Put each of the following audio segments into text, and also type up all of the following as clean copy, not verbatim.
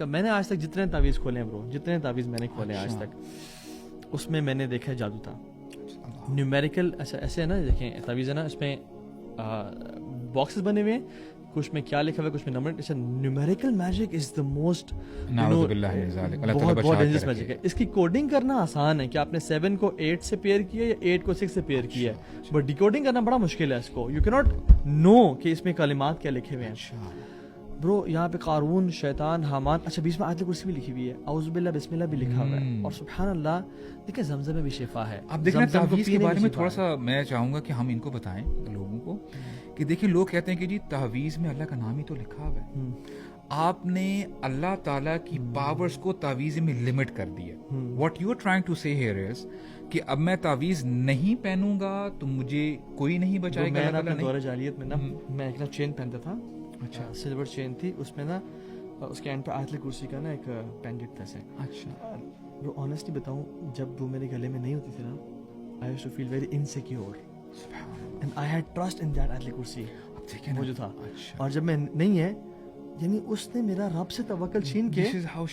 میں نے آج تک جتنے تعویذ کھولے ہیں برو، جتنے تعویذ میں نے کھولے ہیں آج تک، اس میں میں نے دیکھا ہے جادو تھا نیومیریکل. ایسے ہے نا، دیکھیں تعویذ ہے نا، اس میں باکسز بنے ہوئے ہیں، کچھ میں کیا لکھا ہوا ہے، کچھ میں نمبر. اچھا، numerical magic is the most بہت ڈینجرس میجک ہے. اس کی کوڈنگ کرنا آسان ہے کہ آپ نے 7 کو 8 سے پیئر کیا یا 8 کو 6 سے پیئر کیا ہے، بٹ ڈیکوڈنگ کرنا بڑا مشکل ہے اس کو. یو کی ناٹ نو کہ اس میں کلمات کیا لکھے ہوئے ہیں. برو یہاں پہ قارون، شیطان، حامان، اچھا بیچ میں آیت الکرسی بھی لکھی ہوئی ہے، اعوذ باللہ بسم اللہ بھی لکھا ہوا ہے، اور سبحان اللہ دیکھیں زمزم میں بھی شفا ہے. اب دیکھیں تعویذ کے بارے میں تھوڑا سا میں چاہوں گا کہ ہم ان کو بتائیں لوگوں کو کہ دیکھیں لوگ کہتے ہیں کہ جی تعویذ میں اللہ کا نام ہی تو لکھا ہوا ہے. آپ نے اللہ تعالیٰ کی پاورز کو تعویذ میں لمٹ کر دیا. What you are trying to say here is کہ اب میں تعویذ نہیں پہنوں گا تو مجھے کوئی نہیں بچائے گا. میں دور جاہلیت میں نا، میں ایک نا چین پہنتا تھا، اچھا سلور چین تھی، اس میں نا اس کے اینڈ پہ آیت الکرسی کا نا ایک پینڈنٹ تھا. اچھا وہ آنیسٹلی بتاؤں، جب وہ میرے گلے میں نہیں ہوتی تھی نا، I used to feel very insecure and I had trust in that آیت الکرسی وہ جو تھا. اور جب میں نہیں ہے، یعنی اس نے میرا رب سے توکل چھین کے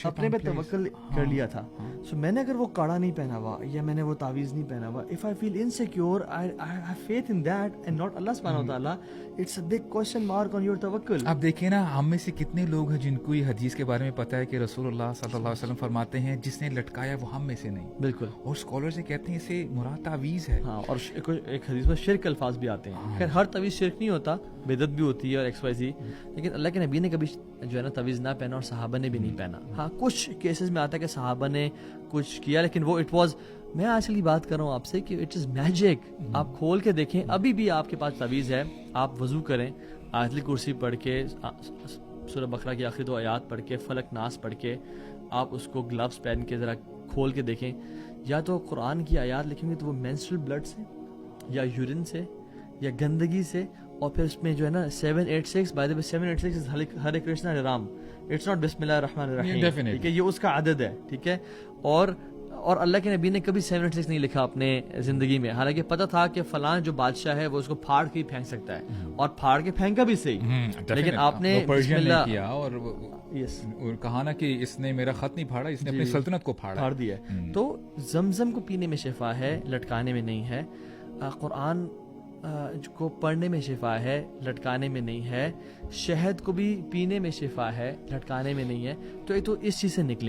اپنے پہ توکل کر لیا تھا. سو میں نے اگر وہ کڑا نہیں پہنا ہوا یا میں نے وہ تعویذ نہیں پہنا ہوا، if I feel insecure, I have faith in that and not Allah subhanahu wa ta'ala, it's a big question mark on your tawakkul. اب دیکھیں نا، ہم میں سے کتنے لوگ ہیں جن کو یہ حدیث کے بارے میں پتہ ہے کہ رسول اللہ صلی اللہ علیہ وسلم فرماتے ہیں جس نے لٹکایا وہ ہم میں سے نہیں. بالکل. اور اسکالرز یہ کہتے ہیں اسے مراد تعویذ ہے. ہاں، اور ایک حدیث میں شرک الفاظ بھی آتے ہیں. خیر ہر تعویذ شرک نہیں ہوتا، بدعت بھی ہوتی ہے اور ایکس وائی زی، لیکن اللہ کے نبی نے کبھی جو ہے نا تعویذ نہ پہنا اور صحابہ نے بھی نہیں پہنا. ہاں کچھ کیسز میں آتا ہے کہ صحابہ نے کچھ کیا، لیکن وہ اٹ واز، میں آج کی بات کر رہا ہوں آپ سے کہ اٹ از میجک. آپ کھول کے دیکھیں، ابھی بھی آپ کے پاس تعویذ ہے، آپ وضو کریں، آیت الکرسی پڑھ کے، سورہ بقرہ کی آخری 2 آیات پڑھ کے، فلق ناس پڑھ کے، آپ اس کو گلوز پہن کے ذرا کھول کے دیکھیں. یا تو قرآن کی آیات لکھیں گے تو وہ مینسٹرل بلڈ سے یا یورین سے یا گندگی سے، اور پھر اس میں جو ہے نا 786 بائی دا وے 786 از ہرے کرشنا ہرے رام، اٹس ناٹ بسم اللہ الرحمن الرحیم، ٹھیک ہے، یہ اس کا عدد ہے، ٹھیک ہے. اور اللہ کے نبی نے کبھی 786 نہیں لکھا اپنے زندگی میں، حالانکہ پتہ تھا کہ فلاں جو بادشاہ ہے وہ اس کو پھاڑ کے ہی پھینک سکتا ہے، اور پھاڑ کے پھینکا بھی صحیح، لیکن آپ نے بسم اللہ کیا اور کہا نا کہ اس نے میرا خط نہیں پھاڑا، اس نے اپنی سلطنت کو پھاڑ دیا. تو زمزم کو پینے میں شفا ہے، لٹکانے میں نہیں ہے. قرآن کو پڑھنے میں شفا ہے، لٹکانے میں نہیں ہے. شہد کو بھی پینے میں شفا ہے، لٹکانے میں نہیں ہے. تو یہ تو اس چیز سے نکلیں.